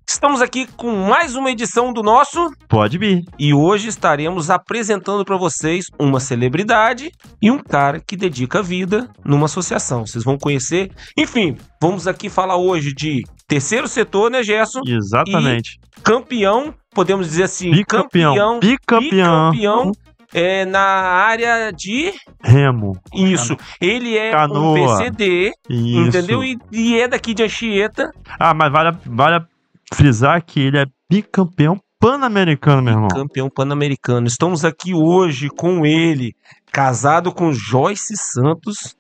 Estamos aqui com mais uma edição do nosso Pode vir. E hoje estaremos apresentando para vocês uma celebridade e um cara que dedica a vida numa associação. Vocês vão conhecer. Enfim, vamos aqui falar hoje de terceiro setor, né, Gerson? Exatamente. E campeão, podemos dizer assim, Bicampeão. bicampeão na área de remo. Isso. Ele é Canoa. um PCD, Isso. entendeu? E é daqui de Anchieta. Ah, mas vale frisar que ele é bicampeão pan-americano, meu irmão. Campeão pan-americano. Estamos aqui hoje com ele, casado com Joyce Santos,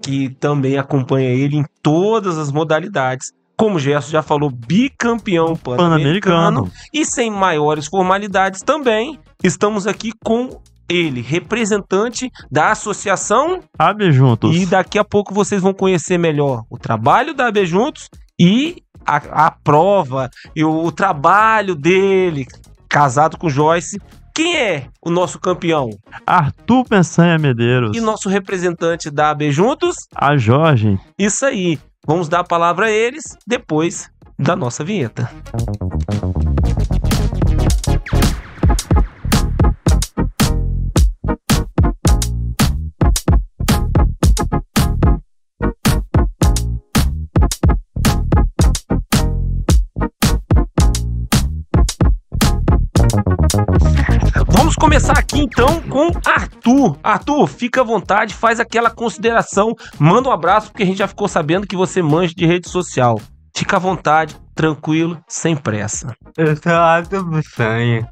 que também acompanha ele em todas as modalidades. Como o Gerson já falou, bicampeão pan-americano. E sem maiores formalidades também, estamos aqui com ele, representante da associação AB Juntos. E daqui a pouco vocês vão conhecer melhor o trabalho da AB Juntos e a prova e o trabalho dele, casado com Joyce. Quem é o nosso campeão? Arthur Peçanha Medeiros. E nosso representante da AB Juntos? A Jorge. Isso aí. Vamos dar a palavra a eles depois da nossa vinheta. Vamos começar aqui então com Arthur. Arthur, fica à vontade, faz aquela consideração, manda um abraço, porque a gente já ficou sabendo que você manja de rede social. Fica à vontade, tranquilo, sem pressa. Eu sou Arthur Peçanha,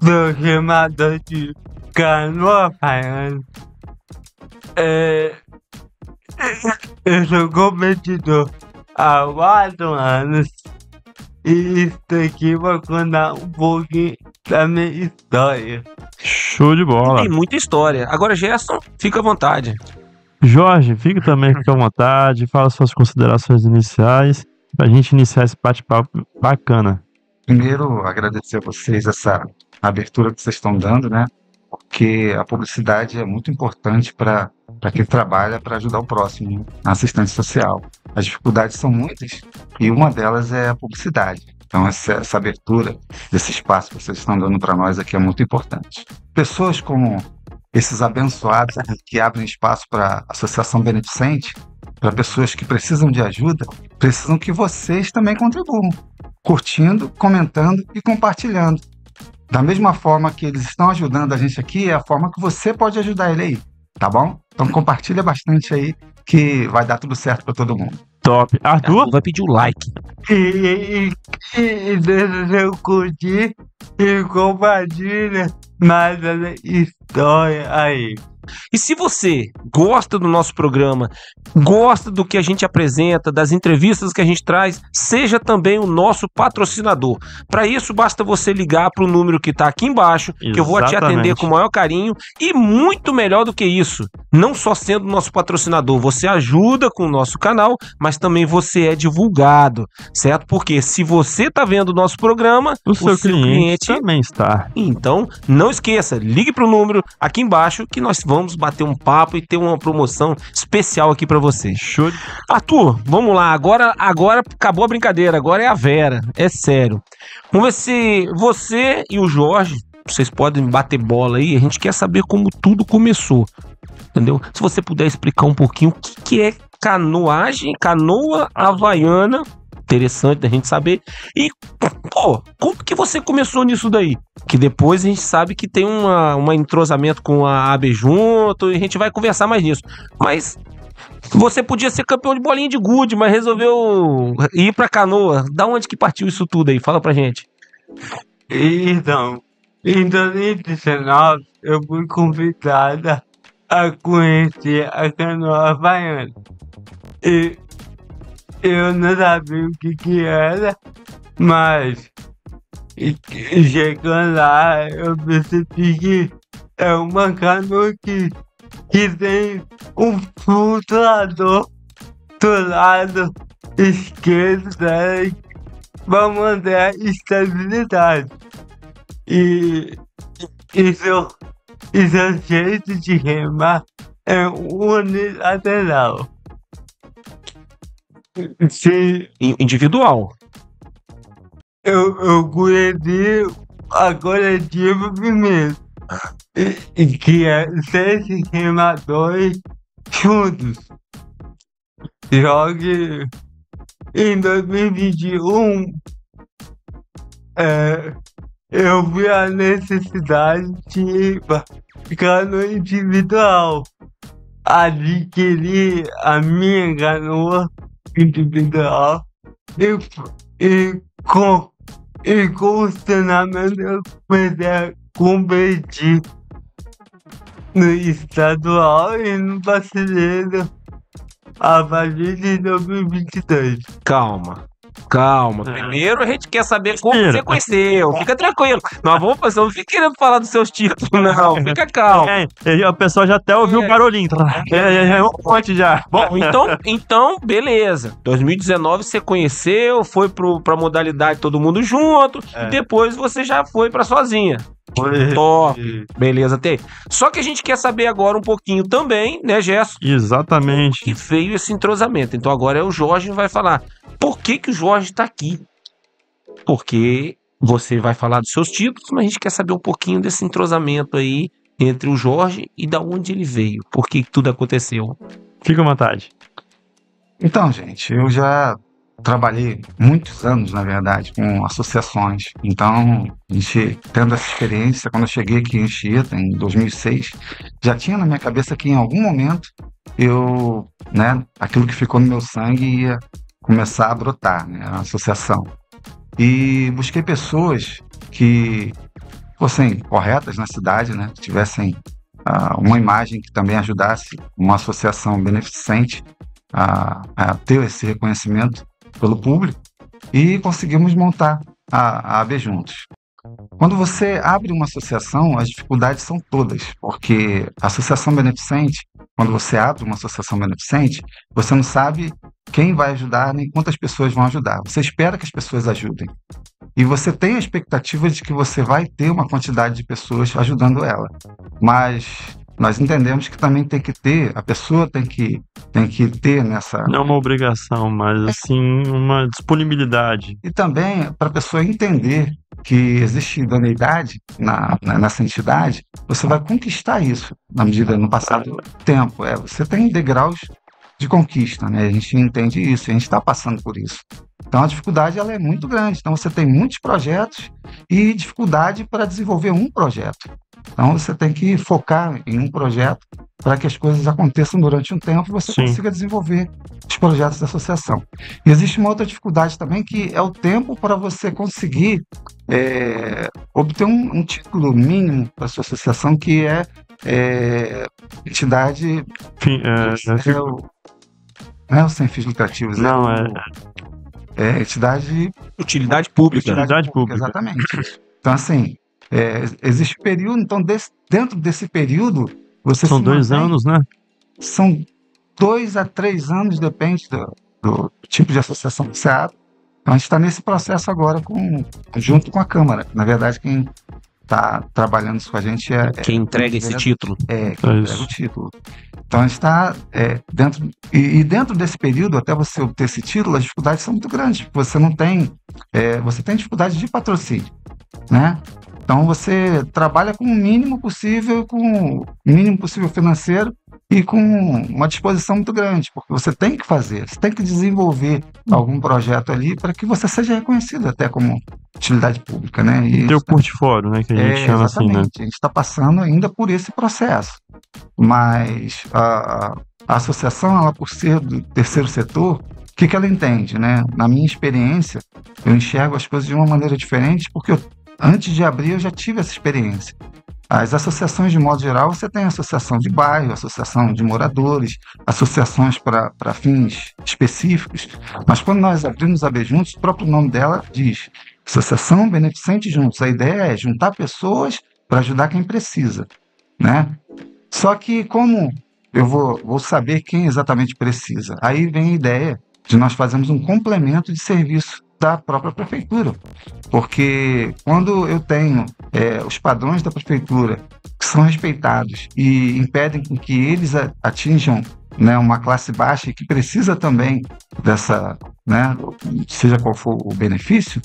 sou chamador de Canoa Havaiana. Eu sou competidor há 4 anos e estou aqui para contar um pouquinho da minha história. Show de bola. Tem muita história. Agora, Gerson, fica à vontade. Jorge, fica à vontade, fala suas considerações iniciais pra gente iniciar esse bate-papo bacana. Primeiro, agradecer a vocês essa abertura que vocês estão dando, né? Porque a publicidade é muito importante para quem trabalha para ajudar o próximo na assistência social. As dificuldades são muitas e uma delas é a publicidade. Então, essa abertura desse espaço que vocês estão dando para nós aqui é muito importante. Pessoas como esses abençoados que abrem espaço para a associação beneficente, para pessoas que precisam de ajuda, precisam que vocês também contribuam, curtindo, comentando e compartilhando. Da mesma forma que eles estão ajudando a gente aqui, é a forma que você pode ajudar ele aí, tá bom? Então compartilha bastante aí, que vai dar tudo certo para todo mundo. Top. Arthur? Vai pedir o like. E deixa eu curtir e compartilha mais a história aí. E se você gosta do nosso programa, gosta do que a gente apresenta, das entrevistas que a gente traz, seja também o nosso patrocinador. Para isso, basta você ligar para o número que está aqui embaixo, que eu vou te atender com o maior carinho. E muito melhor do que isso, não só sendo nosso patrocinador, você ajuda com o nosso canal, mas também você é divulgado, certo? Porque se você está vendo o nosso programa, o seu cliente também está. Então, não esqueça, ligue para o número aqui embaixo que nós vamos bater um papo e ter uma promoção especial aqui pra vocês. Show. Arthur, vamos lá. Agora acabou a brincadeira. Agora é a Vera. É sério. Vamos ver se você e o Jorge, vocês podem bater bola aí. A gente quer saber como tudo começou. Entendeu? Se você puder explicar um pouquinho o que é canoagem, canoa havaiana. Interessante da gente saber. E, pô, como que você começou nisso daí? Que depois a gente sabe que tem um entrosamento com a AB junto e a gente vai conversar mais nisso. Mas você podia ser campeão de bolinha de gude, mas resolveu ir pra canoa. Da onde que partiu isso tudo aí? Fala pra gente. Então, em 2019, eu fui convidada a conhecer a canoa havaiana. E eu não sabia o que era, mas chegando lá eu percebi que é uma canoa que tem um flutuador do lado esquerdo dela para manter a estabilidade. E seu jeito de remar é unilateral. Se Individual. eu conheci a coletiva primeiro, que é 6 remadores juntos. Só que em 2021 eu vi a necessidade de ficar no individual, adquirir a minha canoa individual e com o treinamento eu comecei a competir no estadual e no brasileiro a partir de 2022. Calma. Primeiro a gente quer saber como Respira. você conheceu. Fica tranquilo. Nós vamos fazer, não fica querendo falar dos seus títulos, não. Fica calmo. O pessoal já até ouviu o barulhinho. É um monte já. Bom, então, beleza. 2019 você conheceu, foi pra modalidade todo mundo junto, e depois você já foi pra sozinha. Top. Beleza, Tê. Só que a gente quer saber agora um pouquinho também, né, Gerson? Exatamente. Que veio esse entrosamento. Então agora é o Jorge que vai falar. Por que o Jorge tá aqui? Porque você vai falar dos seus títulos, mas a gente quer saber um pouquinho desse entrosamento aí entre o Jorge e da onde ele veio. Por que tudo aconteceu? Fica à vontade. Então, gente, eu já trabalhei muitos anos, na verdade, com associações. Então, a gente, tendo essa experiência, quando eu cheguei aqui em Anchieta, em 2006, já tinha na minha cabeça que em algum momento eu, né, aquilo que ficou no meu sangue ia começar a brotar, né, a associação. E busquei pessoas que fossem corretas na cidade, né, que tivessem uma imagem que também ajudasse uma associação beneficente a ter esse reconhecimento pelo público, e conseguimos montar a AB Juntos. Quando você abre uma associação, as dificuldades são todas, porque a associação beneficente, quando você abre uma associação beneficente, você não sabe quem vai ajudar nem quantas pessoas vão ajudar. Você espera que as pessoas ajudem. E você tem a expectativa de que você vai ter uma quantidade de pessoas ajudando ela. Mas nós entendemos que também tem que ter, a pessoa tem que ter nessa... Não é uma obrigação, mas assim, uma disponibilidade. E também para a pessoa entender que existe idoneidade nessa entidade, você vai conquistar isso na medida no passado do tempo. Você tem degraus de conquista, né? A gente entende isso, a gente está passando por isso. Então a dificuldade ela é muito grande. Então você tem muitos projetos e dificuldade para desenvolver um projeto. Então você tem que focar em um projeto para que as coisas aconteçam durante um tempo e você consiga desenvolver os projetos da associação. E existe uma outra dificuldade também, que é o tempo para você conseguir obter um título mínimo para a sua associação, que é entidade... não é o sem fins lucrativos. Não, entidade... Utilidade pública. Utilidade pública. Exatamente. Então, assim, existe período, então dentro desse período você São 2 anos, né? São 2 a 3 anos, depende do tipo de associação que você abre. Então a gente está nesse processo agora junto com a Câmara. Na verdade, quem está trabalhando isso com a gente quem entrega esse título. Quem entrega o título. Então a gente está dentro... E dentro desse período, até você obter esse título, as dificuldades são muito grandes. Você não tem... você tem dificuldade de patrocínio, né? Então você trabalha com o mínimo possível, financeiro e com uma disposição muito grande, porque você tem que fazer, você tem que desenvolver algum projeto ali para que você seja reconhecido até como utilidade pública, né? E tem o portfólio, né, que a gente chama assim, né? A gente está passando ainda por esse processo, mas a associação, ela por ser do terceiro setor, o que ela entende, né? Na minha experiência, eu enxergo as coisas de uma maneira diferente, porque antes de abrir eu já tive essa experiência. As associações, de modo geral, você tem associação de bairro, associação de moradores, associações para fins específicos, mas quando nós abrimos a AB Juntos, o próprio nome dela diz Associação Beneficente Juntos. A ideia é juntar pessoas para ajudar quem precisa, né? Só que como eu vou saber quem exatamente precisa? Aí vem a ideia de nós fazermos um complemento de serviço da própria prefeitura. Porque quando eu tenho os padrões da prefeitura que são respeitados e impedem com que eles atinjam, né, uma classe baixa e que precisa também dessa, né, seja qual for o benefício,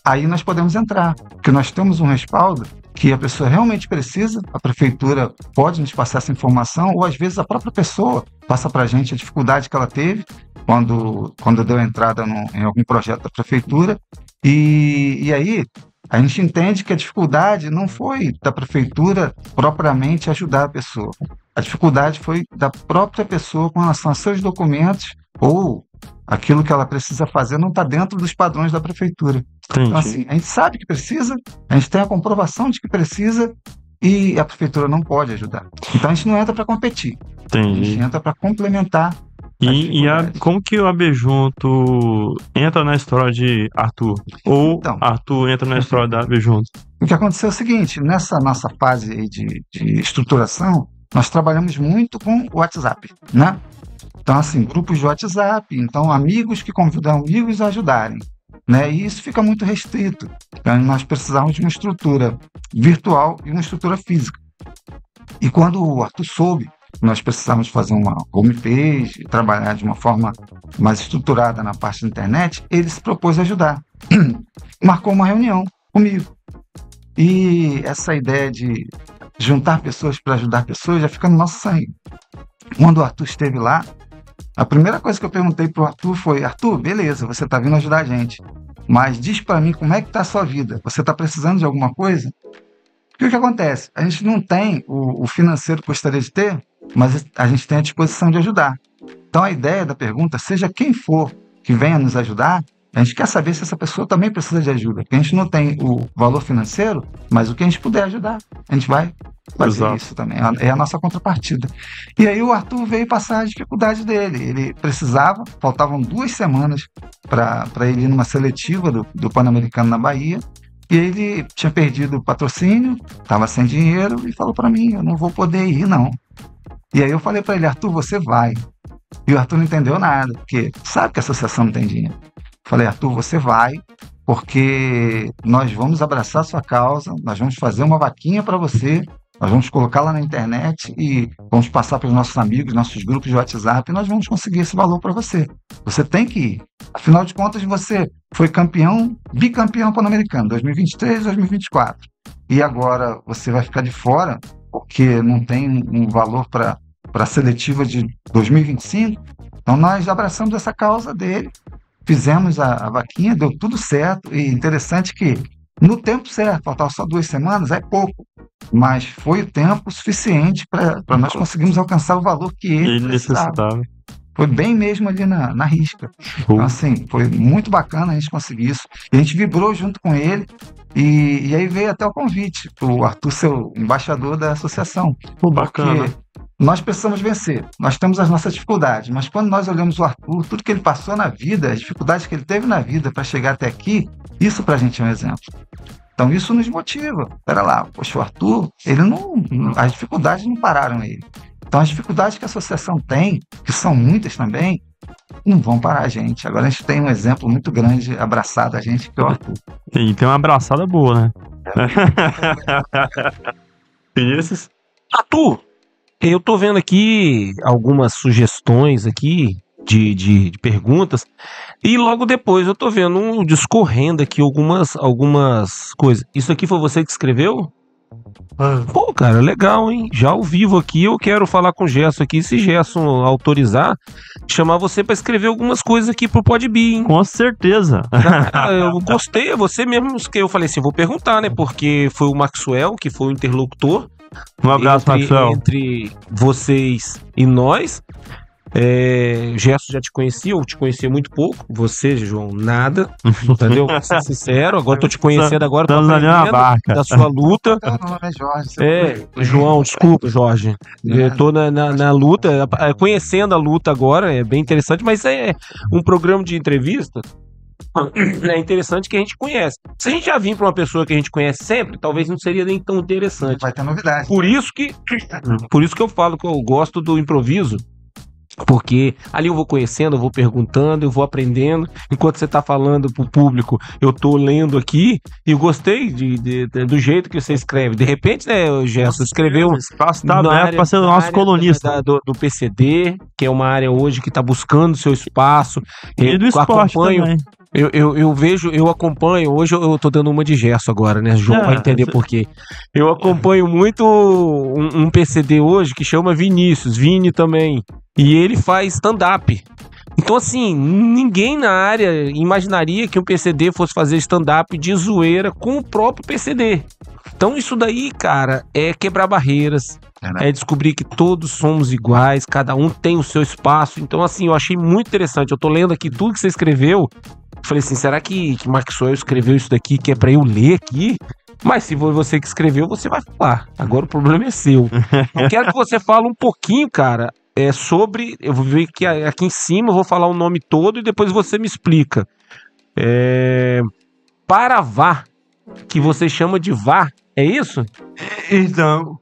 aí nós podemos entrar, porque nós temos um respaldo que a pessoa realmente precisa, a prefeitura pode nos passar essa informação, ou às vezes a própria pessoa passa para a gente a dificuldade que ela teve quando deu entrada em algum projeto da prefeitura, e aí a gente entende que a dificuldade não foi da prefeitura propriamente ajudar a pessoa. A dificuldade foi da própria pessoa com relação aos seus documentos ou aquilo que ela precisa fazer não está dentro dos padrões da prefeitura. Entendi. Então, assim, a gente sabe que precisa, a gente tem a comprovação de que precisa e a prefeitura não pode ajudar. Então a gente não entra para competir, a Entendi. gente entra para complementar. Como que o AB Junto entra na história de Arthur? Ou Então. Arthur entra na história da AB Junto? O que aconteceu é o seguinte, nessa nossa fase aí de estruturação, nós trabalhamos muito com o WhatsApp, né? Então, assim, grupos de WhatsApp, então amigos que convidam amigos a ajudarem, né? E isso fica muito restrito. Então, nós precisamos de uma estrutura virtual e uma estrutura física. E quando o Arthur soube, nós precisávamos fazer uma homepage, trabalhar de uma forma mais estruturada na parte da internet, ele se propôs a ajudar. Marcou uma reunião comigo. E essa ideia de juntar pessoas para ajudar pessoas já fica no nosso sangue. Quando o Arthur esteve lá, a primeira coisa que eu perguntei para o Arthur foi: Arthur, beleza, você está vindo ajudar a gente, mas diz para mim como é que está a sua vida. Você está precisando de alguma coisa? Porque o que acontece? A gente não tem o financeiro que gostaria de ter, mas a gente tem a disposição de ajudar. Então a ideia da pergunta, seja quem for que venha nos ajudar, a gente quer saber se essa pessoa também precisa de ajuda. Porque a gente não tem o valor financeiro, mas o que a gente puder ajudar, a gente vai fazer. Exato. Isso também. É a nossa contrapartida. E aí o Arthur veio passar a dificuldade dele. Ele precisava, faltavam 2 semanas para ele ir numa seletiva do Pan-Americano na Bahia. E ele tinha perdido o patrocínio, estava sem dinheiro e falou para mim: eu não vou poder ir, não. E aí eu falei para ele: Arthur, você vai. E o Arthur não entendeu nada, porque sabe que a associação não tem dinheiro. Falei: Arthur, você vai, porque nós vamos abraçar a sua causa, nós vamos fazer uma vaquinha para você, nós vamos colocar lá na internet e vamos passar para os nossos amigos, nossos grupos de WhatsApp, e nós vamos conseguir esse valor para você. Você tem que ir. Afinal de contas, você foi bicampeão pan-americano, 2023 e 2024. E agora você vai ficar de fora, porque não tem um valor para a seletiva de 2025. Então nós abraçamos essa causa dele, fizemos a vaquinha, deu tudo certo. E interessante que no tempo certo, faltavam só 2 semanas, é pouco, mas foi o tempo suficiente para nós conseguirmos alcançar o valor que ele necessitava. Foi bem mesmo ali na risca. Então, assim, foi muito bacana a gente conseguir isso. E a gente vibrou junto com ele. E aí veio até o convite para o Arthur ser o embaixador da associação. Bacana. Porque nós precisamos vencer. Nós temos as nossas dificuldades. Mas quando nós olhamos o Arthur, tudo que ele passou na vida, as dificuldades que ele teve na vida para chegar até aqui, isso para a gente é um exemplo. Então isso nos motiva. Pera lá, poxa, o Arthur, as dificuldades não pararam ele. Então as dificuldades que a associação tem, que são muitas também, não vão parar a gente. Agora a gente tem um exemplo muito grande abraçado a gente, que é o Arthur. E tem uma abraçada boa, né? Vinícius? Arthur, eu tô vendo aqui algumas sugestões aqui de perguntas, e logo depois eu tô vendo discorrendo aqui algumas coisas. Isso aqui foi você que escreveu? Pô, cara, legal, hein? Já ao vivo aqui, eu quero falar com o Gerson aqui, se Gerson autorizar, chamar você pra escrever algumas coisas aqui pro Podbi, hein? Com certeza. Eu gostei, é você mesmo que eu falei assim, vou perguntar, né? Porque foi o Maxwell que foi o interlocutor. Um abraço, Maxwell. Entre vocês e nós. Gerson já te conhecia, eu te conhecia muito pouco. Você, João, nada. Entendeu? Vou ser sincero, agora tô te conhecendo, agora tô aprendendo da sua luta. Não, é Jorge. João, desculpa, Jorge. Eu tô na luta, conhecendo a luta agora, é bem interessante, mas é um programa de entrevista. É interessante que a gente conhece. Se a gente já vir para uma pessoa que a gente conhece sempre, talvez não seria nem tão interessante. Vai ter novidade. Por isso que eu falo que eu gosto do improviso. Porque ali eu vou conhecendo, eu vou perguntando, eu vou aprendendo. Enquanto você tá falando pro público, eu tô lendo aqui e eu gostei do jeito que você escreve. De repente, né, Gerson, escreveu O espaço tá aberto para ser o nosso colunista. do PCD, que é uma área hoje que tá buscando seu espaço. E do esporte também. Eu vejo, eu acompanho, hoje eu tô dando uma de Gerson agora, né? João vai entender por quê. Eu acompanho muito um PCD hoje que chama Vinícius, Vini também, e ele faz stand-up. Então assim, ninguém na área imaginaria que um PCD fosse fazer stand-up de zoeira com o próprio PCD. Então isso daí, cara, é quebrar barreiras, é descobrir que todos somos iguais, cada um tem o seu espaço. Então assim, eu achei muito interessante, eu tô lendo aqui tudo que você escreveu. Falei assim, será que Mark Soel escreveu isso daqui que é pra eu ler aqui? Mas se for você que escreveu, você vai falar. Agora o problema é seu. Eu quero que você fale um pouquinho, cara, sobre... Eu vou ver que aqui em cima eu vou falar o nome todo e depois você me explica. Paravá, que você chama de vá, é isso? Então,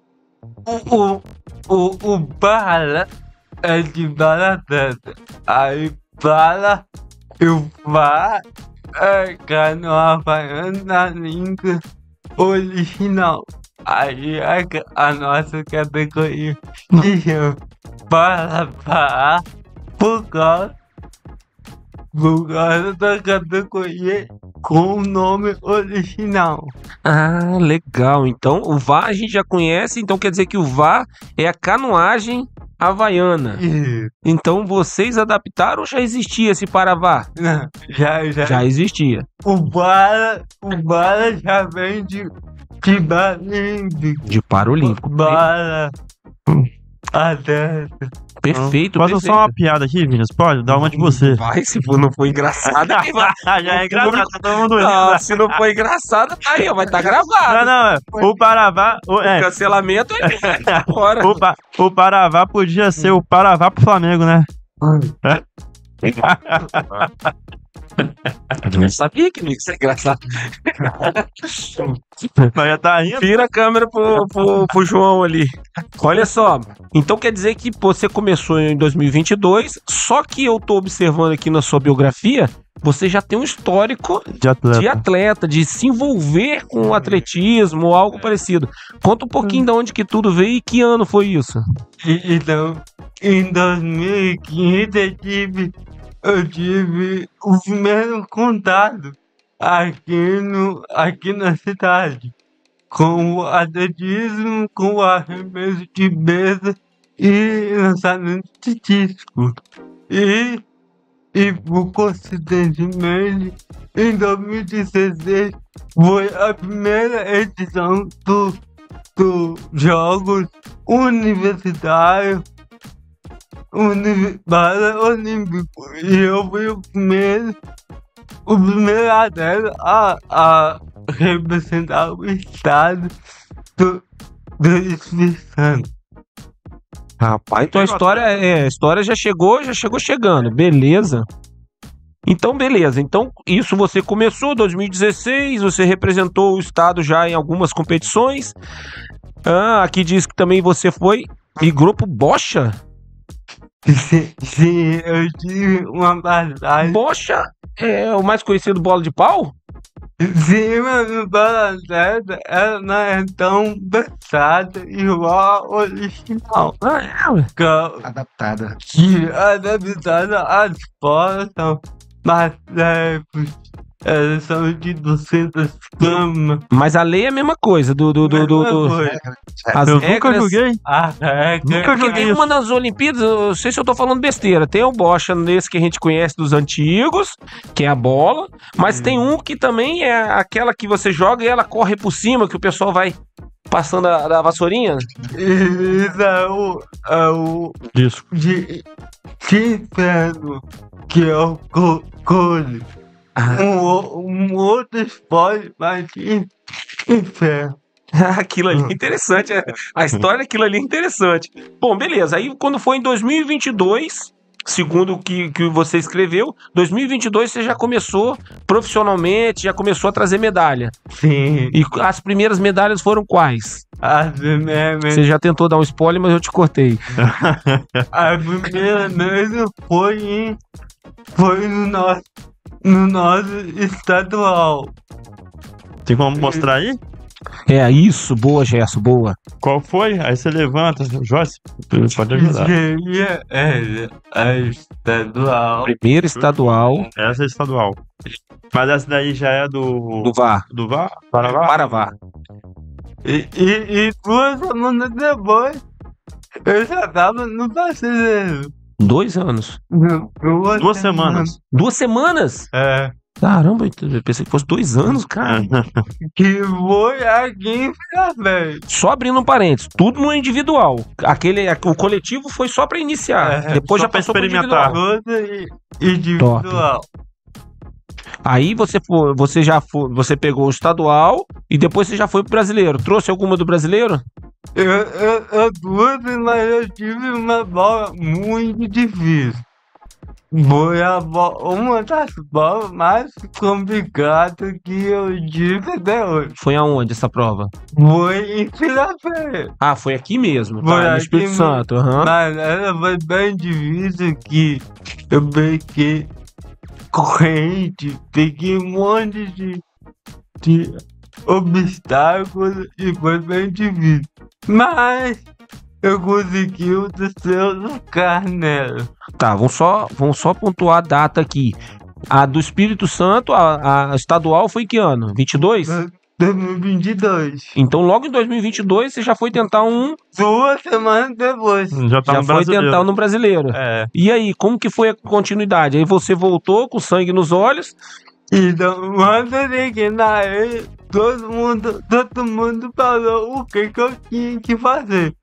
o bala é de bala teta. Aí bala e o vá é cano havaiano na língua original. Aí a nossa categoria se chama Paravá por causa da categoria com o nome original. Ah, legal. Então, o vá a gente já conhece, então quer dizer que o vá é a canoagem havaiana. Isso. Então, vocês adaptaram ou já existia esse paravá? Não, Já existia. O bala já vem de Paralímpico. De Paralímpico. Bala. Até. Perfeito, Posso perfeito. só uma piada aqui, Vinícius? Pode? Dá uma de você. Vai, se não for engraçado, aí vai. Já é engraçado, tá todo mundo rindo. Não, se não for engraçado, tá aí, ó, vai estar gravado. Não, o Paravá... O cancelamento é agora. O Paravá podia ser o Paravá pro Flamengo, né? Eu não sabia que não ia ser engraçado. Mas já tá rindo. Vira a câmera pro João ali. Olha só, então quer dizer que você começou em 2022, só que eu tô observando aqui na sua biografia, você já tem um histórico de atleta, de se envolver com o atletismo ou algo parecido. Conta um pouquinho de onde que tudo veio e que ano foi isso. Então, em 2015 eu tive o primeiro contato aqui na cidade com o atletismo, com o arremesso de mesa e lançamento artístico. E por coincidentemente, em 2016 foi a primeira edição dos Jogos Universitários Olímpico. E eu fui o primeiro atleta a representar o estado do Espírito Santo. Rapaz, então a história já chegou chegando, beleza. Então, beleza. Então, isso você começou em 2016, você representou o estado já em algumas competições. Aqui diz que também você foi e grupo Bocha. Sim, eu tive uma passagem. Bocha é o mais conhecido bola de pau? Sim, mas o bola ela não é tão pesada igual a original. Adaptada. Adaptada às bolas são mais leves. Elas são de 200 gramas. Mas a lei é a mesma coisa. As Eu regras... nunca joguei. Nunca joguei. Tem uma nas Olimpíadas, eu não sei se eu tô falando besteira. Tem o Bocha nesse que a gente conhece dos antigos, que é a bola. Mas tem um que também é aquela que você joga e ela corre por cima, que o pessoal vai passando a vassourinha. Isso é o Disco. de inferno, que é o cole. Um outro esporte, mas de inferno. Aquilo ali é interessante. A história daquilo ali é interessante. Bom, beleza. Aí quando foi em 2022, segundo o que você escreveu, 2022 você já começou profissionalmente, já começou a trazer medalha. Sim. E as primeiras medalhas foram quais? A primeira Você já tentou dar um spoiler, mas eu te cortei. mesmo foi no nosso estadual. Tem como mostrar aí? É isso, boa, Gerson, boa. Qual foi? Aí você levanta, Joyce, pode ajudar. Seria a estadual. Primeira estadual Essa é estadual. Mas essa daí já é do VAR. do VAR? Paravá? Paravá. E 2 semanas depois, eu já tava no brasileiro. 2 anos. 2 semanas. 2 semanas? É. Caramba, eu pensei que fosse 2 anos, cara. Que foi aqui em Vila Velha. Só abrindo um parênteses, tudo no individual. O coletivo foi só pra iniciar. É, Depois só já pra passou pro experimentar. individual. Toda individual. Aí você pegou o estadual e depois você já foi pro brasileiro. Trouxe alguma do brasileiro? Eu trouxe, mas eu tive uma bola muito difícil. Foi uma das bolas mais complicadas que eu tive até hoje. Foi aonde essa prova? Foi em Vila Velha. Ah, foi aqui mesmo, Foi tá? No aqui Espírito mesmo. Santo. Aham. Mas ela foi bem difícil que eu peguei corrente, peguei um monte de obstáculos e foi bem difícil. Mas eu consegui o terceiro lugar nela. Tá, vamos só pontuar a data aqui. A do Espírito Santo, a estadual foi que ano? 22? 2022. Então logo em 2022 você já foi tentar 2 semanas depois. Já tá já no foi brasileiro. tentar no brasileiro. É. E aí, como que foi a continuidade? Aí você voltou com sangue nos olhos. Então, quando eu cheguei na ele, todo mundo falou o que eu tinha que fazer.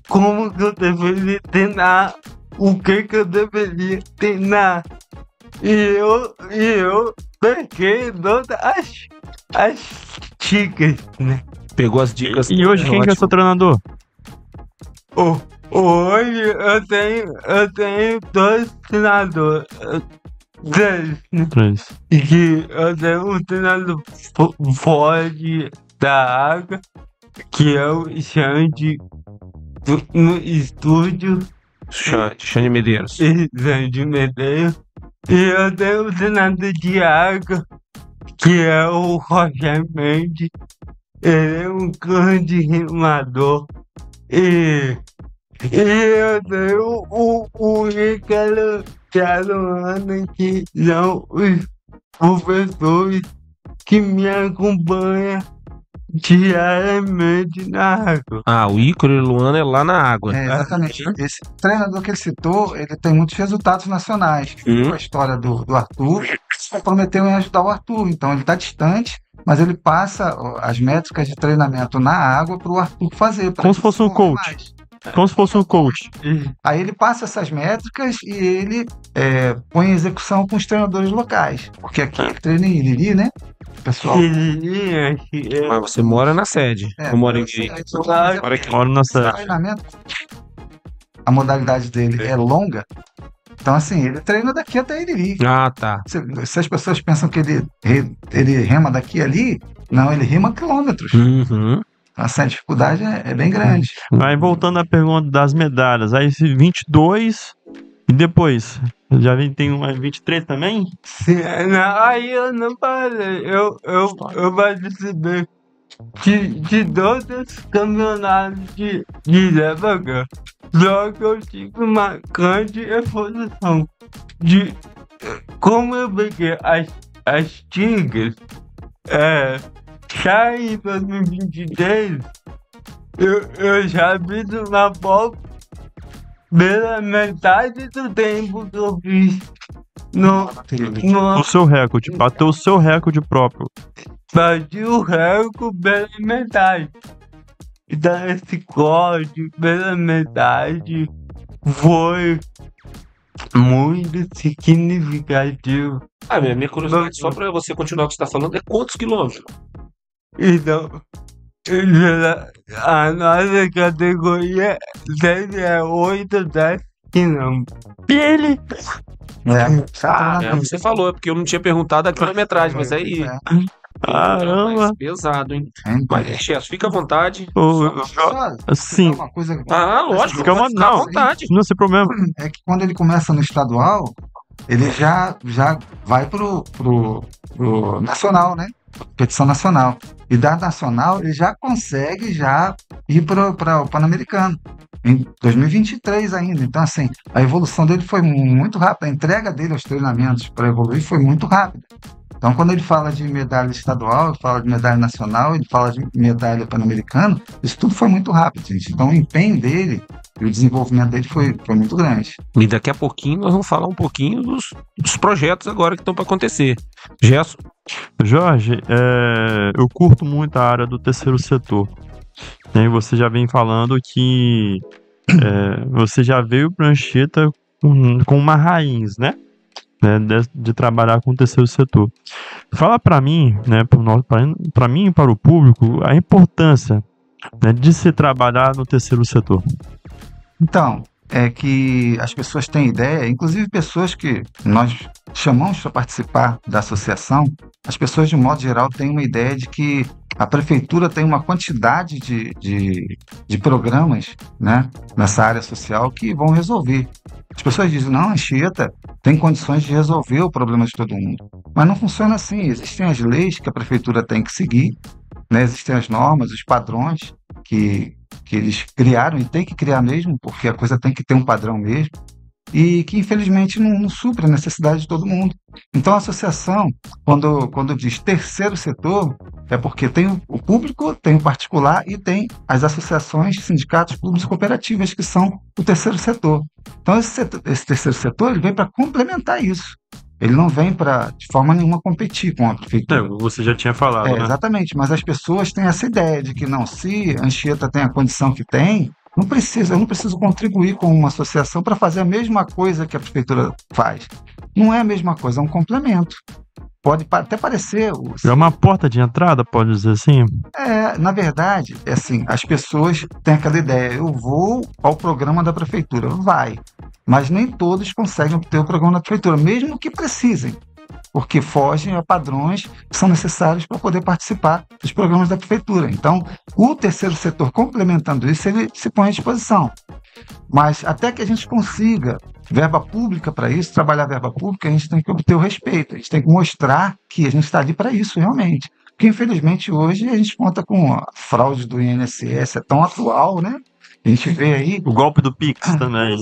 Como que eu deveria treinar, o que eu deveria treinar. E eu peguei todas as dicas, né? Pegou as dicas. E hoje quem que é seu treinador? Hoje eu tenho 2 treinadores. 3. E que eu tenho um treinador fora da água, que é o Xande no estúdio, Xande Medeiros. Xande Medeiros. E eu tenho um treinador de água, que é o Roger Mendes. Ele é um grande remador. E eu tenho o Ricardo Caruana, que são os professores que me acompanham diariamente na água. Ah, o Ícaro e Luana é lá na água. É, exatamente. Esse treinador que ele citou, ele tem muitos resultados nacionais. Com a história do Arthur, prometeu em ajudar o Arthur. Então ele está distante, mas ele passa as métricas de treinamento na água para o Arthur fazer. Como se fosse um coach. Como se fosse um coach. Aí ele passa essas métricas e ele põe em execução com os treinadores locais. Porque aqui ele treina em Iriri, né? Pessoal. Mas você mora na sede. Eu moro em Mora aqui. Mora na O cidade. treinamento, a modalidade dele é longa. Então, assim, ele treina daqui até Iriri. Ah, tá. Se as pessoas pensam que ele rema daqui e ali, não, ele rema quilômetros. Uhum. Essa dificuldade é bem grande. Aí voltando à pergunta das medalhas, aí esse 22 e depois? Já tem uma 23 também? Sim, aí eu não parei. Eu participei de todos os campeonatos de época. Só que eu tive uma grande evolução. Como eu peguei as tigres, já em 2023, eu já fiz uma volta pela metade do tempo que eu fiz O seu recorde, bateu o seu recorde próprio. bati o recorde pela metade. Então esse corte pela metade foi muito significativo. Ah, minha curiosidade, só pra você continuar o que você tá falando, é quantos quilômetros? Então, a nossa categoria deve 8, 10 que não. Ele. Você falou, é porque eu não tinha perguntado a quilometragem, mas aí. Caramba. Mas pesado, hein? Mas, Chess, fica à vontade. Sim. Uma coisa Lógico, Fica pode ficar à não. vontade. Não tem problema. é que quando ele começa no estadual, ele já vai pro nacional, né? Competição nacional. E da nacional, ele já consegue ir para o Pan-Americano. Em 2023 ainda. Então, assim, a evolução dele foi muito rápida. A entrega dele aos treinamentos para evoluir foi muito rápida. Então, quando ele fala de medalha estadual, ele fala de medalha nacional, ele fala de medalha pan-americana, isso tudo foi muito rápido, gente. Então, o empenho dele e o desenvolvimento dele foi muito grande. E daqui a pouquinho nós vamos falar um pouquinho dos projetos agora que estão para acontecer. Gerson. Jorge, eu curto muito a área do terceiro setor. E você já vem falando que você já veio para Anchieta com uma raiz, né? De trabalhar com o terceiro setor. Fala para mim, né, para mim e para o público, a importância, né, de se trabalhar no terceiro setor. Então, é que as pessoas têm ideia, inclusive pessoas que nós chamamos para participar da associação, as pessoas de modo geral têm uma ideia de que a prefeitura tem uma quantidade de programas, né, nessa área social que vão resolver. As pessoas dizem, não, a Anchieta tem condições de resolver o problema de todo mundo. Mas não funciona assim. Existem as leis que a prefeitura tem que seguir, né? Existem as normas, os padrões que eles criaram e tem que criar mesmo, porque a coisa tem que ter um padrão mesmo, e que infelizmente não supre a necessidade de todo mundo. Então a associação, quando diz terceiro setor, é porque tem o público, tem o particular e tem as associações, sindicatos públicos e cooperativas, que são o terceiro setor. Então esse terceiro setor ele vem para complementar isso. Ele não vem para, de forma nenhuma, competir com a prefeitura. Você já tinha falado, né? Exatamente, mas as pessoas têm essa ideia de que não, se a Anchieta tem a condição que tem, eu não preciso contribuir com uma associação para fazer a mesma coisa que a prefeitura faz. Não é a mesma coisa, é um complemento. Pode até parecer... É uma porta de entrada, pode dizer assim? Na verdade, é assim, as pessoas têm aquela ideia, eu vou ao programa da prefeitura, vai. Mas nem todos conseguem obter o programa da prefeitura, mesmo que precisem, porque fogem a padrões que são necessários para poder participar dos programas da prefeitura. Então, o terceiro setor, complementando isso, ele se põe à disposição. Mas até que a gente consiga verba pública para isso, trabalhar verba pública, a gente tem que obter o respeito, a gente tem que mostrar que a gente está ali para isso realmente. Porque, infelizmente, hoje a gente conta com a fraude do INSS, é tão atual, né? A gente vê aí... O golpe do Pix também.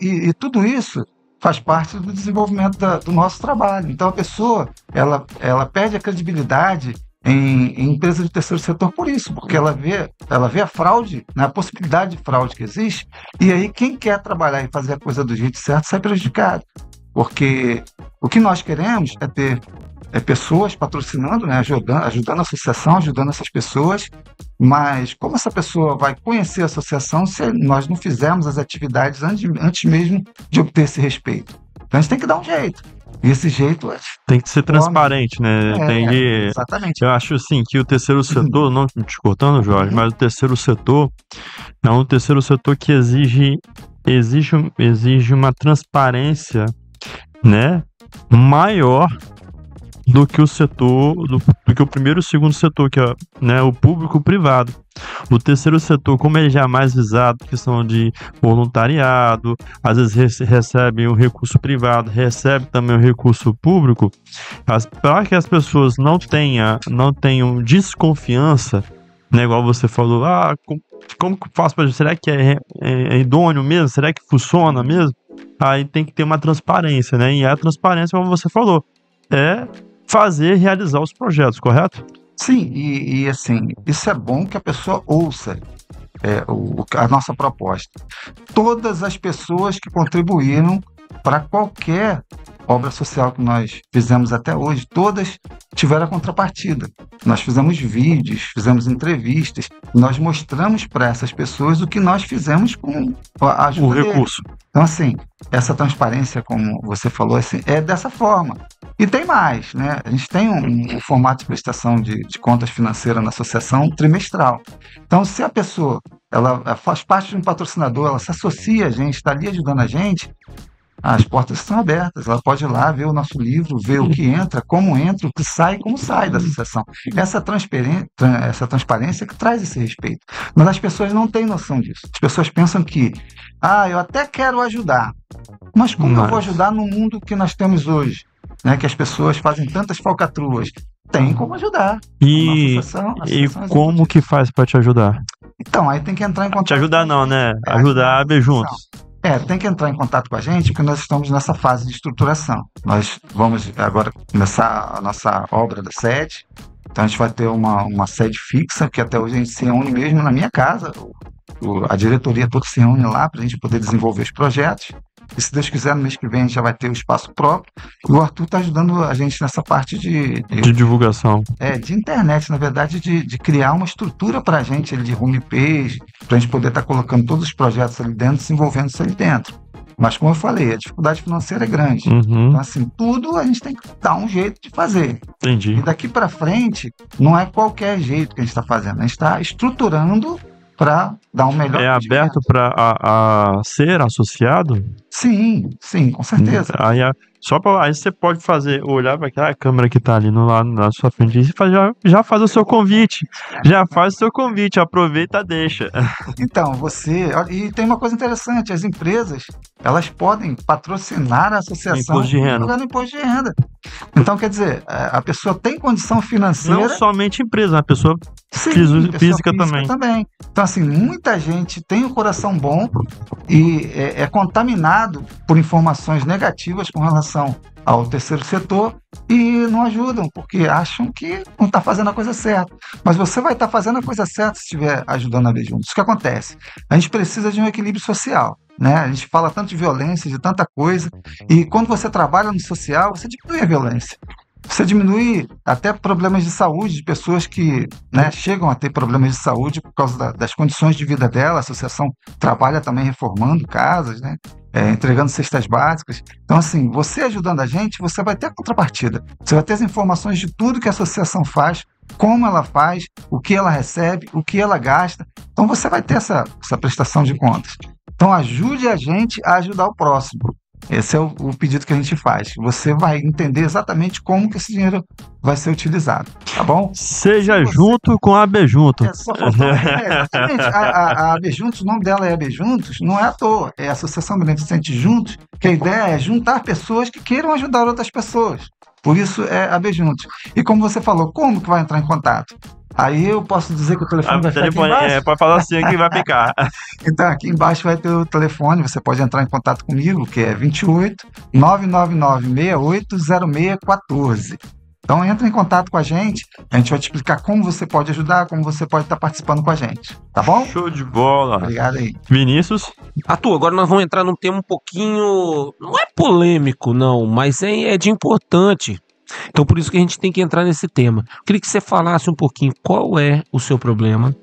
E tudo isso faz parte do desenvolvimento do nosso trabalho. Então, a pessoa, ela perde a credibilidade em empresas do terceiro setor por isso, porque ela vê a fraude, né, a possibilidade de fraude que existe, e aí quem quer trabalhar e fazer a coisa do jeito certo sai prejudicado. Porque o que nós queremos é ter pessoas patrocinando, né, ajudando a associação, ajudando essas pessoas, mas como essa pessoa vai conhecer a associação se nós não fizermos as atividades antes mesmo de obter esse respeito? Então a gente tem que dar um jeito. E esse jeito tem que ser transparente, né? Exatamente. Eu acho assim que o terceiro setor, não te cortando, Jorge, mas o terceiro setor é um terceiro setor que exige uma transparência, né, maior do que o setor, do que o primeiro e o segundo setor, que é, né, o público e o privado. O terceiro setor, como ele já é mais visado, questão de voluntariado, às vezes recebe um recurso privado, recebe também um recurso público, para que as pessoas não tenham desconfiança, né, igual você falou, como que eu faço para... Será que é idôneo mesmo? Será que funciona mesmo? Aí tem que ter uma transparência, né? E a transparência, como você falou, é realizar os projetos, correto? Sim, e assim, isso é bom que a pessoa ouça a nossa proposta. Todas as pessoas que contribuíram para qualquer obra social que nós fizemos até hoje, todas tiveram a contrapartida. Nós fizemos vídeos, fizemos entrevistas, nós mostramos para essas pessoas o que nós fizemos com a ajuda o recurso. Deles. Então, assim, essa transparência, como você falou, assim, é dessa forma. E tem mais, né? A gente tem um formato de prestação de contas financeiras na associação trimestral. Então, se a pessoa ela faz parte de um patrocinador, ela se associa a gente, está ali ajudando a gente, as portas estão abertas, ela pode ir lá ver o nosso livro, ver o que entra, o que sai e como sai da associação. Essa transparência que traz esse respeito. Mas as pessoas não têm noção disso. As pessoas pensam que, eu até quero ajudar, mas como eu vou ajudar no mundo que nós temos hoje? Né, que as pessoas fazem tantas falcatruas. Tem como ajudar. E como que faz para te ajudar? Então, aí tem que entrar em contato. Te ajudar não, né? Ajudar a AB Juntos. Tem que entrar em contato com a gente, porque nós estamos nessa fase de estruturação. Nós vamos agora começar a nossa obra da sede. Então a gente vai ter uma sede fixa, que até hoje a gente se reúne mesmo na minha casa. A diretoria toda se reúne lá para a gente poder desenvolver os projetos. E se Deus quiser, no mês que vem a gente já vai ter o espaço próprio. E o Arthur está ajudando a gente nessa parte de divulgação. De internet, na verdade, de criar uma estrutura para a gente, de homepage, para a gente poder estar colocando todos os projetos ali dentro, desenvolvendo isso ali dentro. Mas, como eu falei, a dificuldade financeira é grande. Então, assim, tudo a gente tem que dar um jeito de fazer. Entendi. E daqui para frente, não é qualquer jeito que a gente está fazendo. A gente está estruturando para dar um melhor. É aberto para ser associado? Sim, com certeza. Aí você pode olhar para aquela câmera que está ali na sua frente e já faz o seu convite. Já faz o seu convite, aproveita, deixa. Então, e tem uma coisa interessante, as empresas, elas podem patrocinar a associação pagando imposto de renda. Então, quer dizer, a pessoa tem condição financeira. Não somente empresa, a pessoa física também. Então, assim, muita gente tem o coração bom e é contaminado por informações negativas com relação ao terceiro setor e não ajudam, porque acham que não está fazendo a coisa certa. Mas você vai estar fazendo a coisa certa se estiver ajudando a AB Juntos. Isso que acontece. A gente precisa de um equilíbrio social. Né? A gente fala tanto de violência, de tanta coisa, e quando você trabalha no social, você diminui a violência. Você diminui até problemas de saúde de pessoas que chegam a ter problemas de saúde por causa das condições de vida dela. A associação trabalha também reformando casas, entregando cestas básicas. Então, assim, você ajudando a gente, você vai ter a contrapartida. Você vai ter as informações de tudo que a associação faz, como ela faz, o que ela recebe, o que ela gasta. Então, você vai ter essa prestação de contas. Então, ajude a gente a ajudar o próximo. Esse é o pedido que a gente faz. Você vai entender exatamente como que esse dinheiro vai ser utilizado, tá bom? Seja junto com a AB Junto. Exatamente. A AB Juntos, o nome dela é AB Juntos, não é à toa. É a Associação Beneficente Juntos, que a ideia é juntar pessoas que queiram ajudar outras pessoas. Por isso é AB Juntos. E como você falou, como que vai entrar em contato? Aí eu posso dizer que o telefone vai ficar aqui embaixo? Pode falar assim que vai ficar. Então, aqui embaixo vai ter o telefone, você pode entrar em contato comigo, que é 28 999 68 0614. Então, entra em contato com a gente vai te explicar como você pode ajudar, como você pode estar participando com a gente, tá bom? Show de bola. Obrigado aí. Vinícius? Arthur, agora nós vamos entrar num tema um pouquinho, não é polêmico não, mas é de importante. Então, por isso que a gente tem que entrar nesse tema. Eu queria que você falasse um pouquinho qual é o seu problema,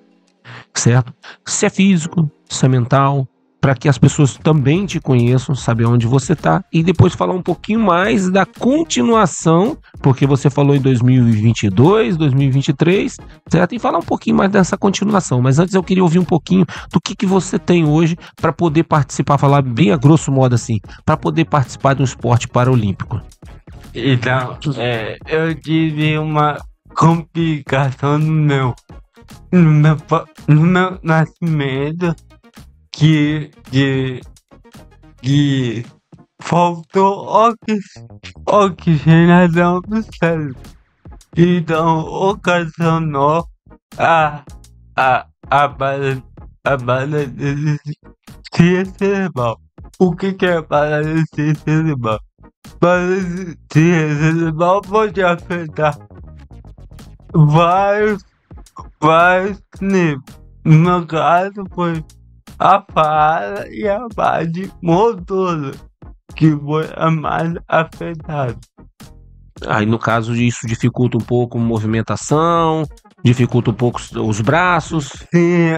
certo? Se é físico, se é mental, para que as pessoas também te conheçam, saber onde você está, e depois falar um pouquinho mais da continuação, porque você falou em 2022, 2023, certo? E falar um pouquinho mais dessa continuação. Mas antes eu queria ouvir um pouquinho do que você tem hoje para poder participar, falar bem a grosso modo assim, para poder participar de um esporte paralímpico. Então, eu tive uma complicação no meu nascimento que faltou oxigenação do cérebro. Então, ocasionou a paralisia cerebral. O que é paralisia cerebral? Paralisia cerebral pode afetar vários níveis. No meu caso, foi a fala e a parte motora que foi a mais afetada. Aí, no caso, isso dificulta um pouco a movimentação, dificulta um pouco os braços. Sim,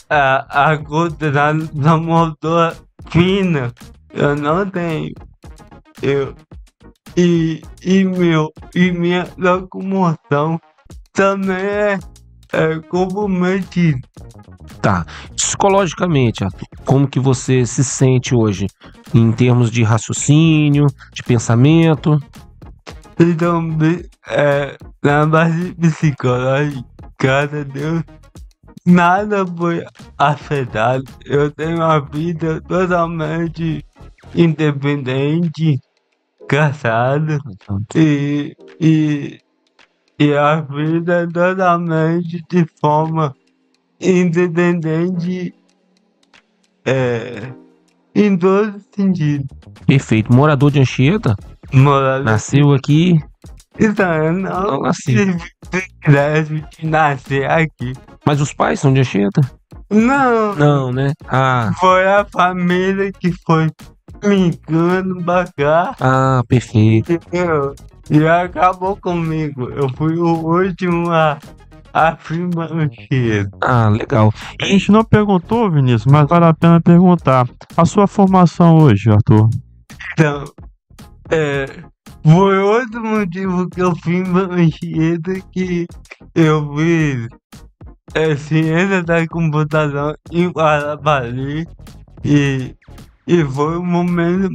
a coordenação motora fina eu não tenho. E minha locomoção também comprometido. Tá. Psicologicamente, Arthur, como que você se sente hoje? Em termos de raciocínio, de pensamento? Então, na base psicológica, graças a Deus, nada foi afetado. Eu tenho uma vida totalmente independente, casado, e a vida totalmente de forma independente, em todos os sentidos. Perfeito. Morador de Anchieta? Morado. Nasceu aqui? Então, eu Não não nasci. tive privilégio de nascer aqui. Mas os pais são de Anchieta? Não, Não, né? Ah, foi a família que foi brincando pra cá, perfeito. entendeu? E acabou comigo. Eu fui o último a afirmar o cheiro. Ah, legal. A gente não perguntou, Vinícius, mas vale a pena perguntar. A sua formação hoje, Arthur? Então, foi outro motivo que eu fiz Mancheta, que eu fiz ciência da computação em Guarapari, e foi um momento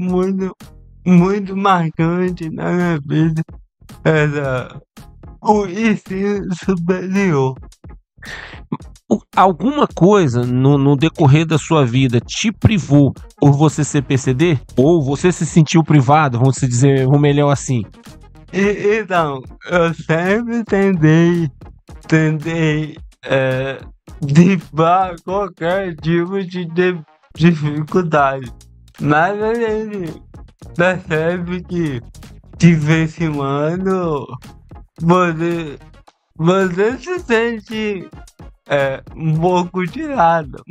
muito marcante na minha vida, o ensino superior. Alguma coisa no decorrer da sua vida te privou por você ser PCD? Ou você se sentiu privado, vamos dizer, ou melhor assim? Então, eu sempre tentei driblar qualquer tipo de dificuldade, mas a gente percebe que de vez em quando você se sente um pouco tirado,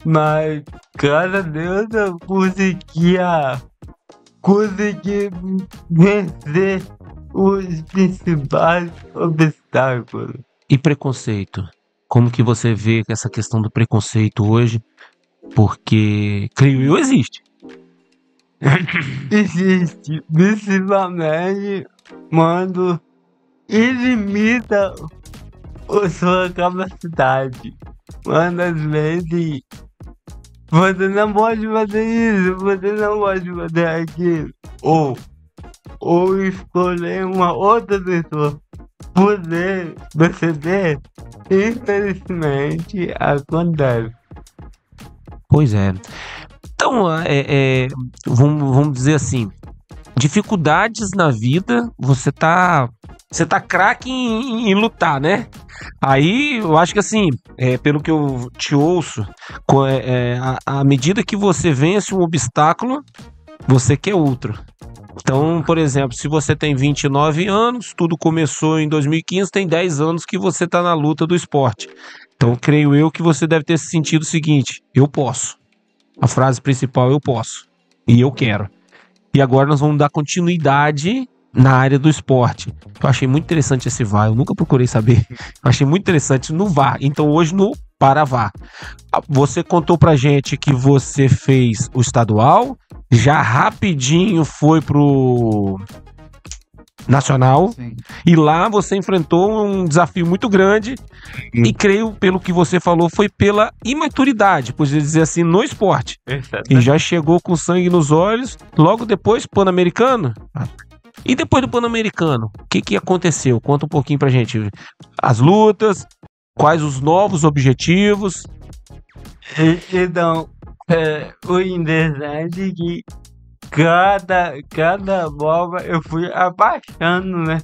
mas graças a Deus eu consegui vencer os principais obstáculos. E preconceito? Como que você vê essa questão do preconceito hoje? Porque, creio eu, existe. Existe, principalmente quando limita a sua capacidade. Quando às vezes você não pode fazer isso, você não pode fazer aquilo. Ou escolher uma outra pessoa. Poder perceber, infelizmente, acontece. Pois é. Então, vamos dizer assim, dificuldades na vida, você tá craque em lutar, né? Aí, eu acho que assim, pelo que eu te ouço, à medida que você vence um obstáculo, você quer outro. Então, por exemplo, se você tem 29 anos, tudo começou em 2015, tem 10 anos que você tá na luta do esporte. Então, creio eu que você deve ter sentido o seguinte: eu posso. A frase principal, eu posso. E eu quero. E agora nós vamos dar continuidade na área do esporte. Eu achei muito interessante esse VAR, eu nunca procurei saber. Eu achei muito interessante no VAR. Então hoje no Paravá. Você contou pra gente que você fez o estadual, já rapidinho foi pro nacional. Sim. E lá você enfrentou um desafio muito grande. E creio, pelo que você falou, foi pela imaturidade, por dizer assim, no esporte. E já chegou com sangue nos olhos. Logo depois, Pan-Americano. E depois do Pan-Americano, o que aconteceu? Conta um pouquinho pra gente. As lutas, quais os novos objetivos. Então, o interessante é que cada bola eu fui abaixando, né?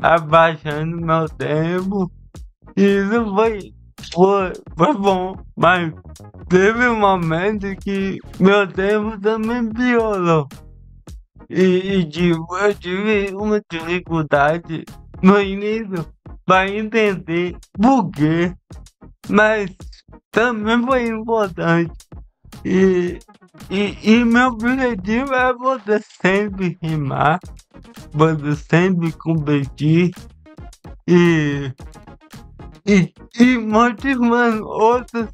Abaixando meu tempo. E isso foi bom. Mas teve um momento que meu tempo também piorou. E tipo, eu tive uma dificuldade no início para entender por quê. Mas também foi importante. E meu objetivo é poder sempre rimar, poder sempre competir e motivando outras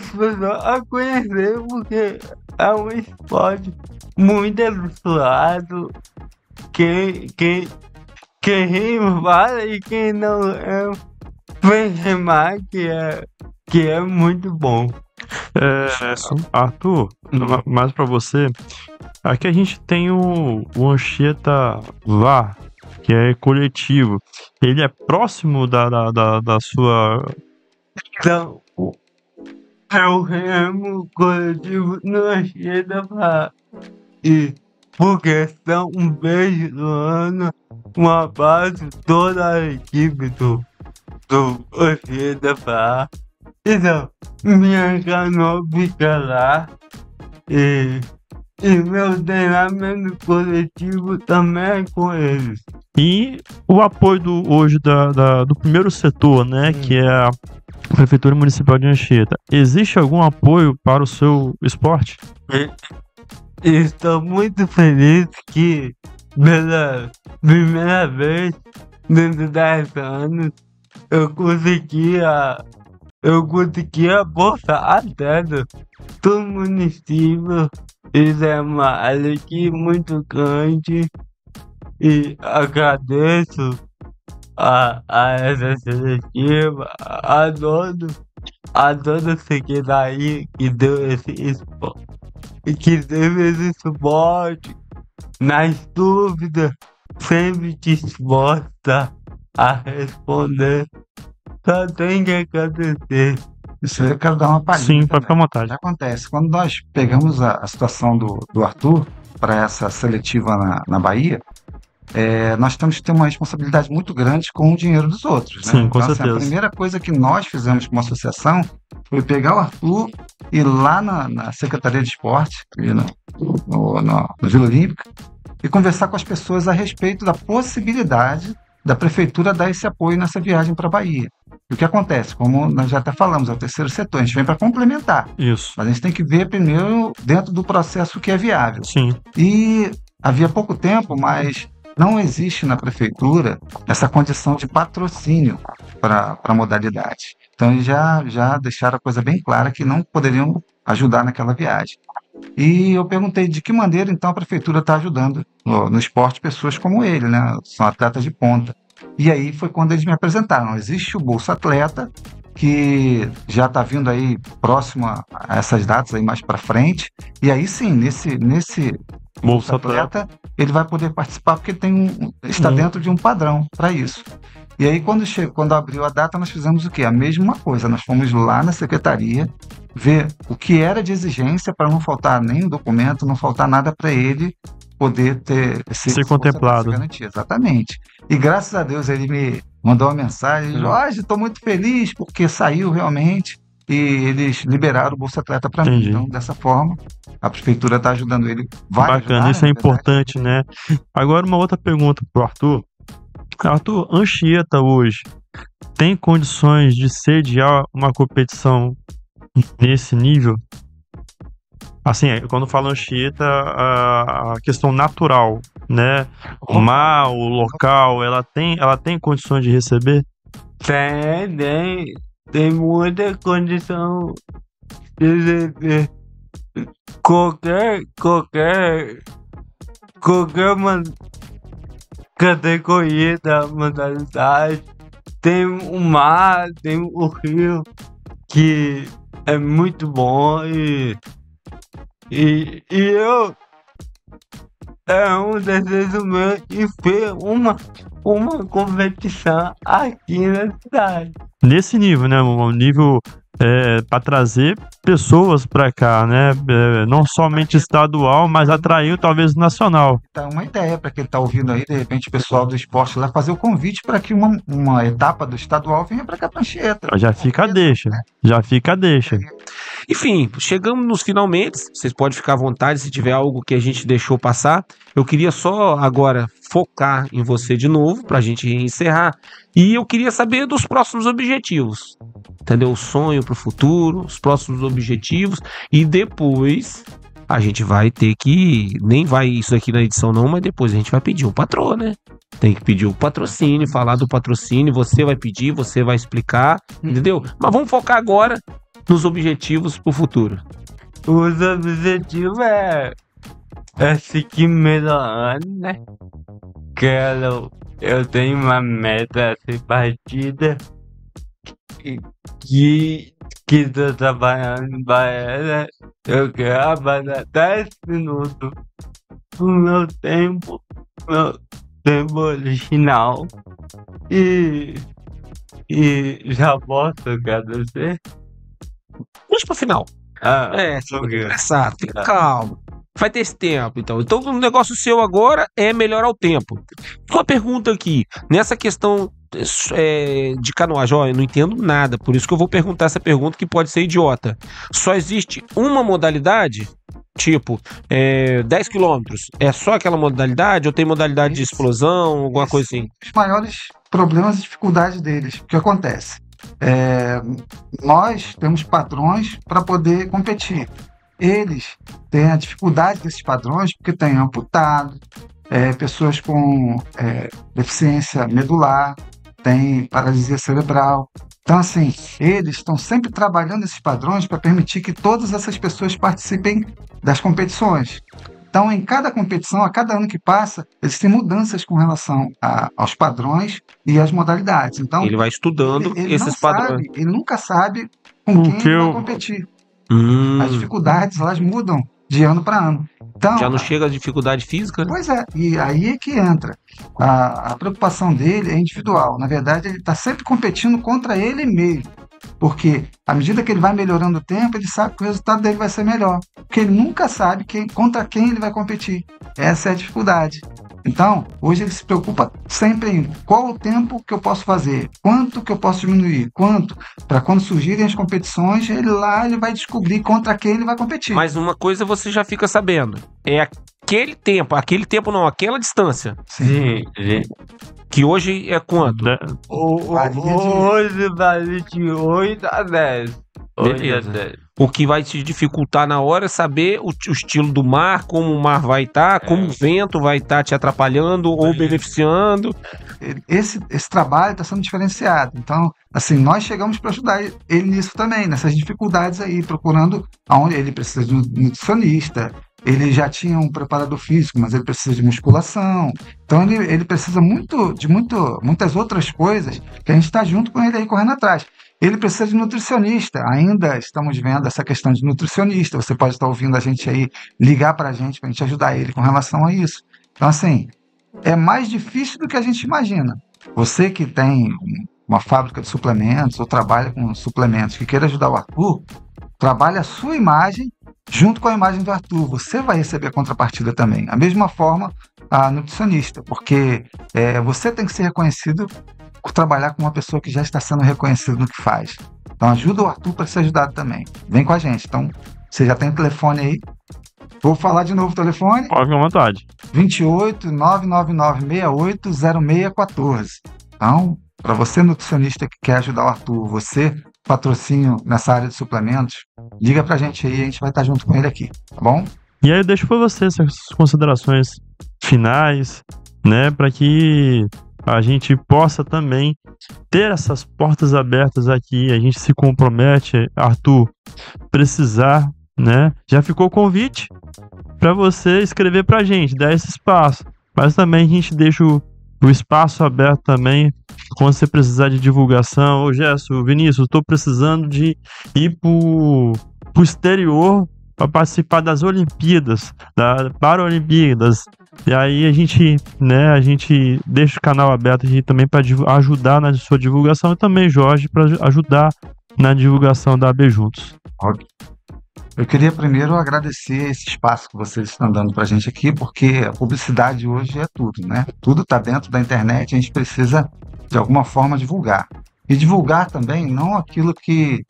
pessoas a conhecer, porque é um esporte muito abençoado. Quem quem fala e quem não é, vai remar que é muito bom. Arthur, mais pra você, aqui a gente tem o Anchieta VAR, que é coletivo. Ele é próximo da sua... Então, eu remo coletivo no Anchieta VAR. E por questão, um beijo do ano, um abraço toda a equipe do Anchieta VAR. Então, minha canoa fica lá e meu treinamento coletivo também é com eles. E o apoio hoje do primeiro setor, né, que é a Prefeitura Municipal de Anchieta. Existe algum apoio para o seu esporte? Estou muito feliz que pela primeira vez dentro de 10 anos eu consegui a bolsa atleta do município. Isso é uma alegria muito grande e agradeço a essa seletiva, a toda secretaria que deu esse esporte, que teve esse suporte. Nas dúvidas, sempre disposta a responder. Só tem que agradecer. Isso aí eu quero dar uma palhinha. Sim, pode ficar à O vontade. que acontece? Quando nós pegamos a situação do Arthur para essa seletiva na Bahia, nós temos que ter uma responsabilidade muito grande com o dinheiro dos outros. Né? Sim, com Então, certeza. a primeira coisa que nós fizemos como associação foi pegar o Arthur e ir lá na Secretaria de Esporte, na Vila Olímpica, e conversar com as pessoas a respeito da possibilidade da Prefeitura dar esse apoio nessa viagem para a Bahia. E o que acontece? Como nós já até falamos, é o terceiro setor, a gente vem para complementar. Isso. Mas a gente tem que ver primeiro dentro do processo o que é viável. Sim. E havia pouco tempo, mas não existe na Prefeitura essa condição de patrocínio para a modalidade. Então eles já deixaram a coisa bem clara que não poderiam ajudar naquela viagem. E eu perguntei de que maneira então a Prefeitura está ajudando no esporte pessoas como ele, né? São atletas de ponta. E aí foi quando eles me apresentaram. Existe o Bolsa Atleta, que já está vindo aí próximo a essas datas aí mais para frente. E aí sim, nesse Bolsa Atleta, ele vai poder participar porque ele está dentro de um padrão para isso. E aí quando abriu a data, nós fizemos o quê? A mesma coisa. Nós fomos lá na secretaria ver o que era de exigência para não faltar nenhum documento, não faltar nada para ele poder ter ser contemplado. Garantia. Exatamente. E graças a Deus ele me mandou uma mensagem: Jorge, estou muito feliz porque saiu realmente e eles liberaram o Bolsa Atleta para mim. Então, dessa forma, a Prefeitura está ajudando ele. Bacana, isso é importante, né? Agora uma outra pergunta para o Arthur. Arthur, Anchieta hoje tem condições de sediar uma competição nesse nível? Assim, quando falo Anchieta, a questão natural, né? O mar, o local, ela tem condições de receber? Tem muita condição de receber. Qualquer categoria da modalidade. Tem o mar, tem o rio, que é muito bom e eu um desejo meu de ver uma competição aqui na cidade. Nesse nível, né? Um nível para trazer pessoas para cá, né? Não somente estadual, mas atrair talvez nacional. Tá uma ideia para quem está ouvindo aí, de repente o pessoal do esporte lá fazer o convite para que uma etapa do estadual venha para cá para Anchieta. Já fica a deixa, né? Já fica a deixa. Enfim, chegamos nos finalmente. Vocês podem ficar à vontade se tiver algo que a gente deixou passar. Eu queria só agora focar em você de novo para a gente encerrar. E eu queria saber dos próximos objetivos. Entendeu? O sonho para o futuro, os próximos objetivos. E depois a gente vai ter que... Nem vai isso aqui na edição não, mas depois a gente vai pedir um patrão, né? Tem que pedir o patrocínio, falar do patrocínio. Você vai pedir, você vai explicar. Entendeu? Mas vamos focar agora nos objetivos para o futuro. Os objetivos é seguir melhorando, né? Quero eu tenho uma meta a ser batida que tô trabalhando para ela. Eu quero trabalhar 10 minutos do meu tempo original. E já posso agradecer? Deixa pro final. Fica ok. estressado, fica calmo. Vai ter esse tempo, então. Então, o negócio seu agora é melhorar o tempo. Uma pergunta aqui. Nessa questão de canoagem, ó, eu não entendo nada. Por isso que eu vou perguntar essa pergunta que pode ser idiota. Só existe uma modalidade? Tipo, 10 quilômetros. É só aquela modalidade? Ou tem modalidade de explosão? Alguma coisa assim? Os maiores problemas e dificuldades deles. O que acontece? Nós temos padrões para poder competir. Eles têm a dificuldade desses padrões porque tem amputado, pessoas com deficiência medular, tem paralisia cerebral. Então, assim, eles estão sempre trabalhando esses padrões para permitir que todas essas pessoas participem das competições. Então, em cada competição, a cada ano que passa, eles têm mudanças com relação aos padrões e às modalidades. Então, ele vai estudando esses padrões. Ele nunca sabe com quem ele vai competir. As dificuldades, elas mudam de ano para ano. Então, já não chega a dificuldade física, né? Pois é, e aí é que entra. A preocupação dele é individual. Na verdade, ele está sempre competindo contra ele mesmo. Porque, à medida que ele vai melhorando o tempo, ele sabe que o resultado dele vai ser melhor. Porque ele nunca sabe contra quem ele vai competir. Essa é a dificuldade. Então, hoje ele se preocupa sempre em qual o tempo que eu posso fazer, quanto que eu posso diminuir, quanto, para quando surgirem as competições, ele vai descobrir contra quem ele vai competir. Mas uma coisa você já fica sabendo, é aquele tempo não, aquela distância. Sim. Que hoje é quanto? Hoje vale de 8 a 10. Beleza. O que vai te dificultar na hora é saber o estilo do mar, como o mar vai estar, como o vento vai estar te atrapalhando ou beneficiando. Esse trabalho está sendo diferenciado. Então, assim, nós chegamos para ajudar ele nisso também, nessas dificuldades aí, procurando aonde ele precisa de um nutricionista. Ele já tinha um preparador físico, mas ele precisa de musculação. Então, ele precisa de muitas outras coisas que a gente está junto com ele aí, correndo atrás. Ele precisa de nutricionista. Ainda estamos vendo essa questão de nutricionista. Você pode estar ouvindo a gente aí, ligar para a gente ajudar ele com relação a isso. Então, assim, é mais difícil do que a gente imagina. Você que tem uma fábrica de suplementos ou trabalha com suplementos, que queira ajudar o Arthur, trabalhe a sua imagem junto com a imagem do Arthur. Você vai receber a contrapartida também. A mesma forma, a nutricionista, porque você tem que ser reconhecido por trabalhar com uma pessoa que já está sendo reconhecida no que faz. Então ajuda o Arthur para ser ajudado também. Vem com a gente. Então, você já tem o telefone aí. Vou falar de novo o telefone. Pode ficar à vontade. 28 999 68 0614. Então, para você nutricionista que quer ajudar o Arthur, você patrocínio nessa área de suplementos, liga pra gente aí, a gente vai estar junto com ele aqui, tá bom? E aí eu deixo para você essas considerações finais, né, para que a gente possa também ter essas portas abertas aqui. A gente se compromete, Arthur, precisar, né? Já ficou o convite para você escrever pra gente, dar esse espaço, mas também a gente deixa o espaço aberto também, quando você precisar de divulgação. Ô Gerson, Vinícius, estou precisando de ir pro exterior para participar das Olimpíadas, da Paralimpíadas. E aí a gente deixa o canal aberto aqui também para ajudar na sua divulgação, e também, Jorge, para ajudar na divulgação da AB Juntos. Ok. Eu queria primeiro agradecer esse espaço que vocês estão dando para a gente aqui, porque a publicidade hoje é tudo, né? Tudo está dentro da internet, a gente precisa, de alguma forma, divulgar. E divulgar também não aquilo que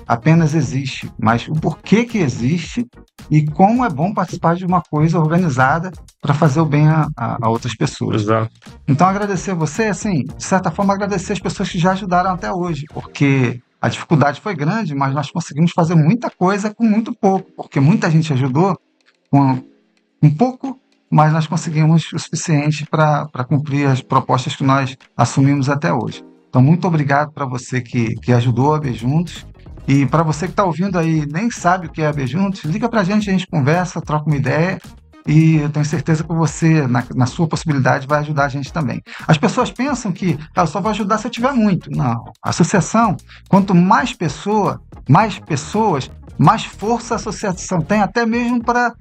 apenas existe, mas o porquê que existe e como é bom participar de uma coisa organizada para fazer o bem a outras pessoas. Exato. Então, agradecer a você, assim, de certa forma, agradecer as pessoas que já ajudaram até hoje, porque a dificuldade foi grande, mas nós conseguimos fazer muita coisa com muito pouco, porque muita gente ajudou com um pouco, mas nós conseguimos o suficiente para cumprir as propostas que nós assumimos até hoje. Então, muito obrigado para você que ajudou a AB Juntos. E para você que está ouvindo aí nem sabe o que é a AB Juntos, liga para a gente conversa, troca uma ideia e eu tenho certeza que você, na sua possibilidade, vai ajudar a gente também. As pessoas pensam que eu só vou ajudar se eu tiver muito. Não. A associação, quanto mais pessoas, mais força a associação tem, até mesmo para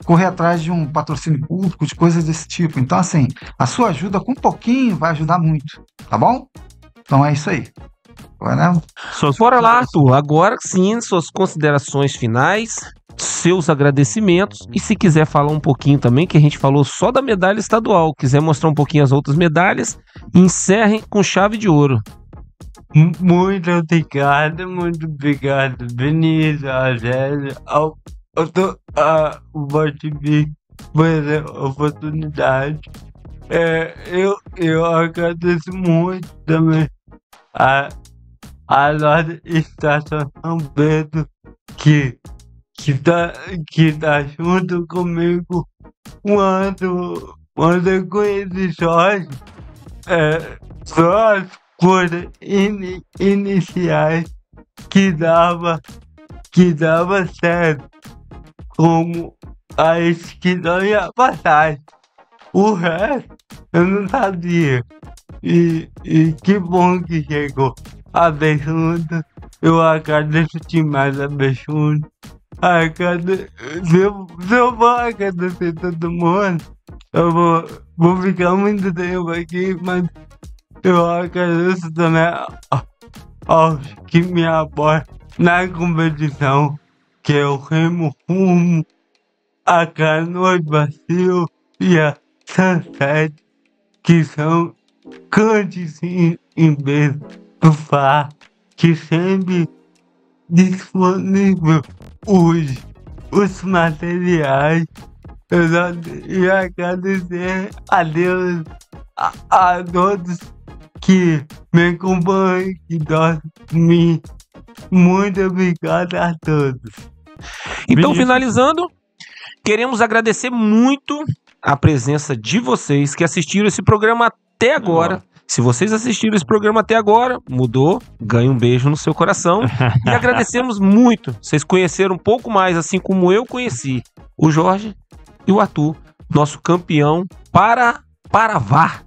correr atrás de um patrocínio público, de coisas desse tipo. Então, assim, a sua ajuda com um pouquinho vai ajudar muito, tá bom? Então é isso aí. Agora, Bora lá, Arthur. Agora sim, suas considerações finais, seus agradecimentos. E se quiser falar um pouquinho também, que a gente falou só da medalha estadual, quiser mostrar um pouquinho as outras medalhas, encerrem com chave de ouro. Muito obrigado, Vinícius, Rogério, ao Botvic por essa oportunidade. Eu agradeço muito também a nossa estação São Pedro que tá junto comigo quando eu conheci Jorge. Só as coisas iniciais que dava certo, como a inscrição e a passagem. O resto eu não sabia. E que bom que chegou a Bexunda. Eu agradeço demais a Bexunda. Se eu vou agradecer todo mundo, eu vou ficar muito tempo aqui, mas eu agradeço também aos que me apoiam na competição, que é o Remo Rumo, a Canoa Vacil e a Sunset, que são cantos em vez do FAR, que sempre disponível os materiais. Eu só ia agradecer a Deus, a todos que me acompanham, que torcem por mim. Muito obrigado a todos. Então, finalizando, queremos agradecer muito a presença de vocês que assistiram esse programa até agora. Se vocês assistiram esse programa até agora, mudou, ganha um beijo no seu coração. E agradecemos muito. Vocês conheceram um pouco mais, assim como eu conheci o Jorge e o Arthur, nosso campeão Paravá.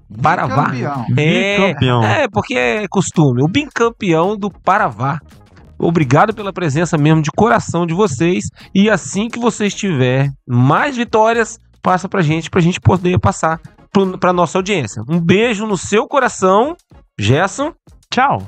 Bicampeão. Porque é costume. O bicampeão do Paravá. Obrigado pela presença mesmo de coração de vocês. E assim que vocês tiverem mais vitórias, passa pra gente poder passar pra nossa audiência. Um beijo no seu coração. Gerson. Tchau.